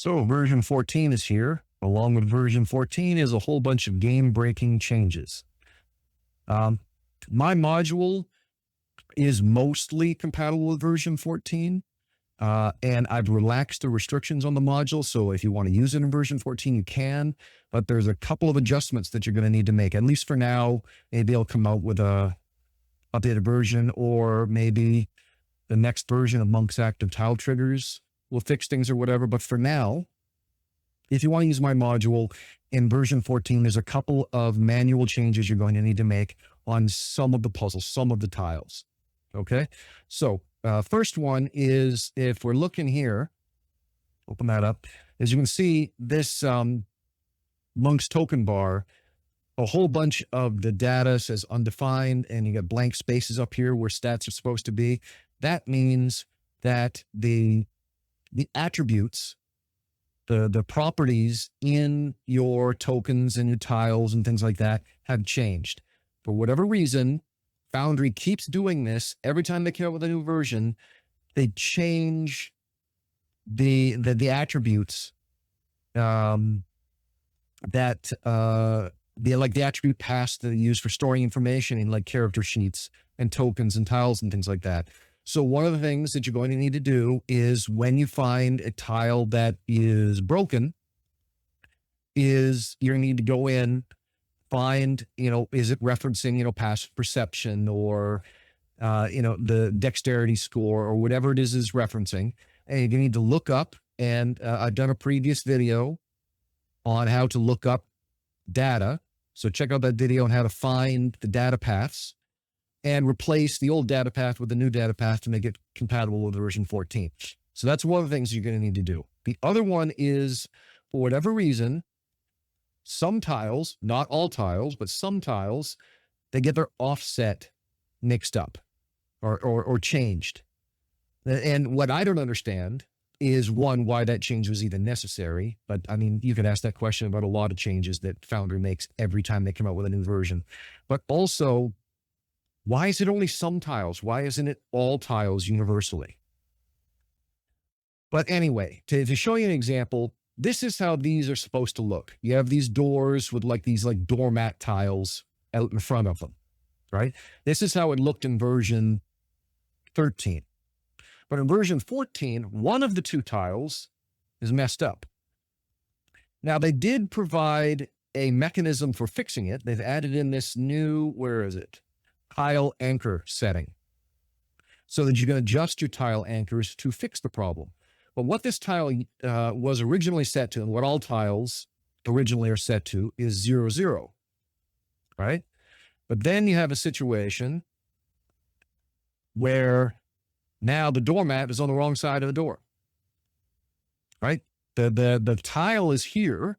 So version 14 is here. Along with version 14 is a whole bunch of game-breaking changes. My module is mostly compatible with version 14, and I've relaxed the restrictions on the module. So if you want to use it in version 14, you can, but there's a couple of adjustments that you're going to need to make, at least for now. Maybe I'll come out with a updated version, or maybe the next version of Monk's Active Tile Triggers will fix things or whatever. But for now, if you want to use my module in version 14, there's a couple of manual changes you're going to need to make on some of the puzzles, some of the tiles. Okay. So first one is, if we're looking here, open that up, as you can see, this Monk's token bar, a whole bunch of the data says undefined, and you got blank spaces up here where stats are supposed to be. That means that the attributes, the properties in your tokens and your tiles and things like that have changed. For whatever reason, Foundry keeps doing this. Every time they come out with a new version, they change the attributes the attribute paths that they use for storing information in like character sheets and tokens and tiles and things like that. So one of the things that you're going to need to do is, when you find a tile that is broken, is you're going to need to go in, find, is it referencing, passive perception, or, the dexterity score, or whatever it is referencing. And you need to look up, and I've done a previous video on how to look up data. So check out that video on how to find the data paths and replace the old data path with the new data path to make it compatible with version 14. So that's one of the things you're going to need to do. The other one is, for whatever reason, some tiles, not all tiles, but some tiles, they get their offset mixed up or changed. And what I don't understand is, one, why that change was even necessary. But I mean, you could ask that question about a lot of changes that Foundry makes every time they come out with a new version. But also, why is it only some tiles? Why isn't it all tiles universally? But anyway, to show you an example, this is how these are supposed to look. You have these doors with these doormat tiles out in front of them, right? This is how it looked in version 13. But in version 14, one of the two tiles is messed up. Now, they did provide a mechanism for fixing it. They've added in this new, where is it? Tile anchor setting, so that you can adjust your tile anchors to fix the problem. But what this tile was originally set to, and what all tiles originally are set to, is 0, 0, right? But then you have a situation where now the doormat is on the wrong side of the door, right? The tile is here,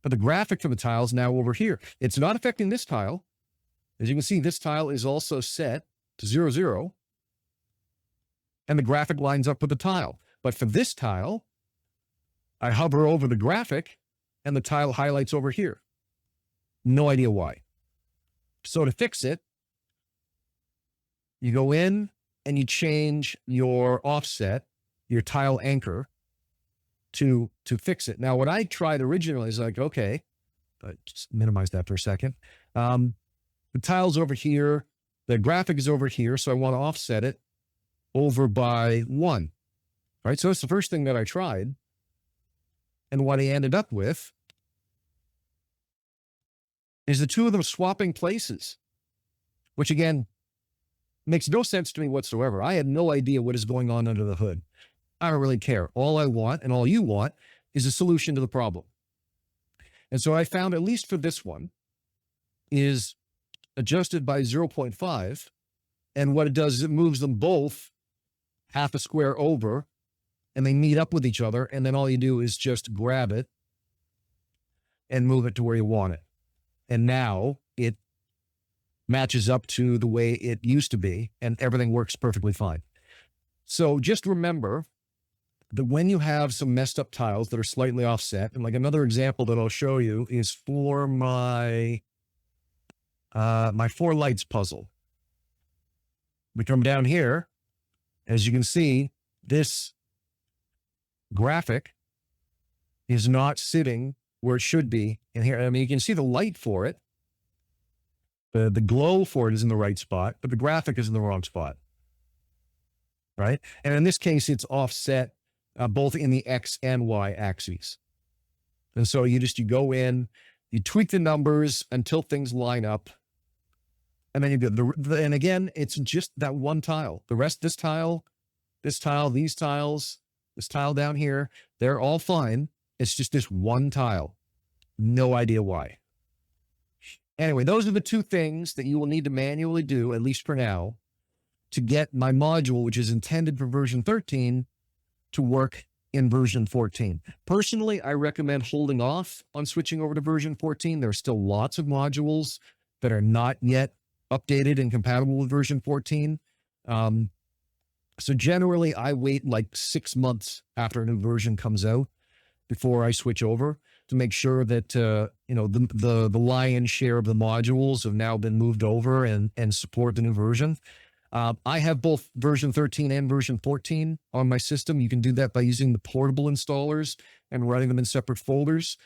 but the graphic for the tile is now over here. It's not affecting this tile. As you can see, this tile is also set to 0, 0, and the graphic lines up with the tile. But for this tile, I hover over the graphic and the tile highlights over here. No idea why. So to fix it, you go in and you change your offset, your tile anchor, to fix it. Now, what I tried originally is okay, but just minimize that for a second. The tile's over here, the graphic is over here, so I want to offset it over by 1, right? So it's the first thing that I tried. And what I ended up with is the two of them swapping places, which again, makes no sense to me whatsoever. I had no idea what is going on under the hood. I don't really care. All I want, and all you want, is a solution to the problem. And so I found, at least for this one, is adjusted by 0.5. And what it does is it moves them both half a square over, and they meet up with each other. And then all you do is just grab it and move it to where you want it. And now it matches up to the way it used to be, and everything works perfectly fine. So just remember that when you have some messed up tiles that are slightly offset, and another example that I'll show you is for my 4 lights puzzle. We come down here, as you can see, this graphic is not sitting where it should be. And here, I mean, you can see the light for it. The glow for it is in the right spot, but the graphic is in the wrong spot, right? And in this case, it's offset both in the X and Y axes. And so you go in, you tweak the numbers until things line up. And then you do and again, it's just that one tile. The rest, this tile, these tiles, this tile down here, they're all fine. It's just this one tile. No idea why. Anyway, those are the two things that you will need to manually do, at least for now, to get my module, which is intended for version 13, to work in version 14. Personally, I recommend holding off on switching over to version 14. There are still lots of modules that are not yet updated and compatible with version 14. So generally, I wait like 6 months after a new version comes out before I switch over to make sure that, the lion's share of the modules have now been moved over and support the new version. I have both version 13 and version 14 on my system. You can do that by using the portable installers and running them in separate folders.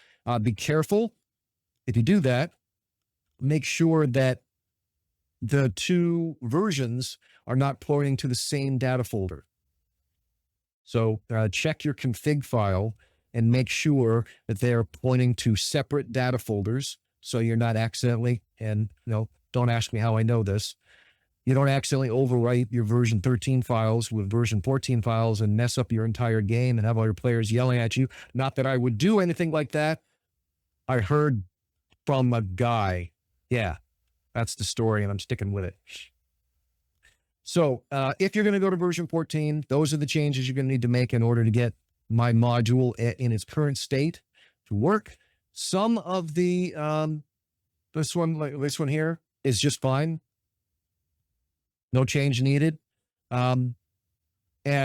Be careful if you do that. Make sure that the two versions are not pointing to the same data folder. So check your config file and make sure that they're pointing to separate data folders. So you're not accidentally, and don't ask me how I know this, you don't accidentally overwrite your version 13 files with version 14 files and mess up your entire game and have all your players yelling at you. Not that I would do anything like that. I heard from a guy. Yeah, that's the story, and I'm sticking with it. So if you're going to go to version 14, those are the changes you're going to need to make in order to get my module in its current state to work. Some of the, this one here is just fine. No change needed. And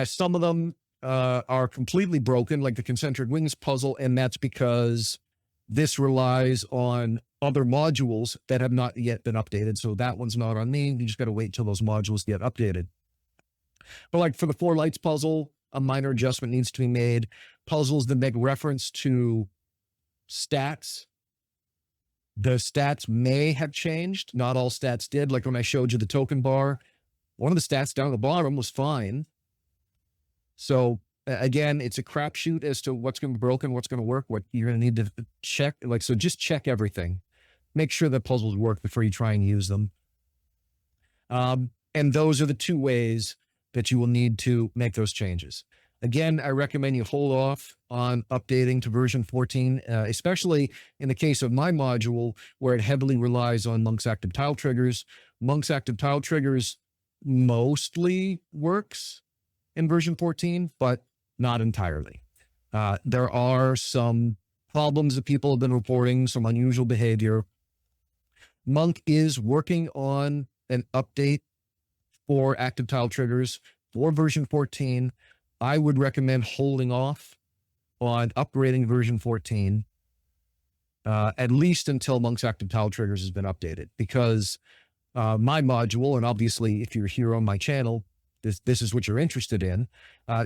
some of them are completely broken, like the concentric wings puzzle, and that's because this relies on other modules that have not yet been updated. So that one's not on me. You just got to wait till those modules get updated. But like for the 4 lights puzzle, a minor adjustment needs to be made. Puzzles that make reference to stats, the stats may have changed. Not all stats did. Like when I showed you the token bar, one of the stats down at the bottom was fine. So again, it's a crapshoot as to what's going to be broken, what's going to work, what you're going to need to check. So just check everything. Make sure that puzzles work before you try and use them. And those are the 2 ways that you will need to make those changes. Again, I recommend you hold off on updating to version 14, especially in the case of my module where it heavily relies on Monk's active tile triggers. Monk's active tile triggers mostly works in version 14, but not entirely. There are some problems that people have been reporting, some unusual behavior. Monk is working on an update for active tile triggers for version 14. I would recommend holding off on upgrading version 14, at least until Monk's active tile triggers has been updated, because my module, and obviously if you're here on my channel, this is what you're interested in,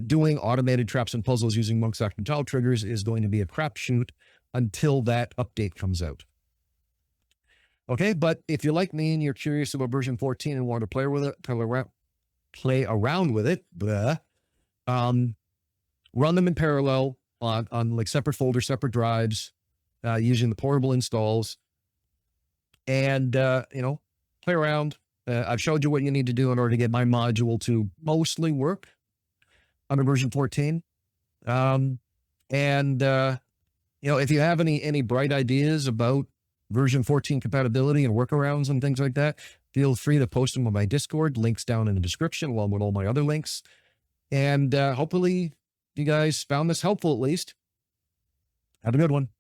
doing automated traps and puzzles using Monk's active tile triggers is going to be a crapshoot until that update comes out. Okay, but if you're like me and you're curious about version 14 and want to play with it, play around with it, run them in parallel on like separate folders, separate drives, using the portable installs, and play around. I've showed you what you need to do in order to get my module to mostly work under version 14. If you have any bright ideas about version 14 compatibility and workarounds and things like that, feel free to post them on my Discord. Links down in the description, along with all my other links. And hopefully you guys found this helpful at least. Have a good one.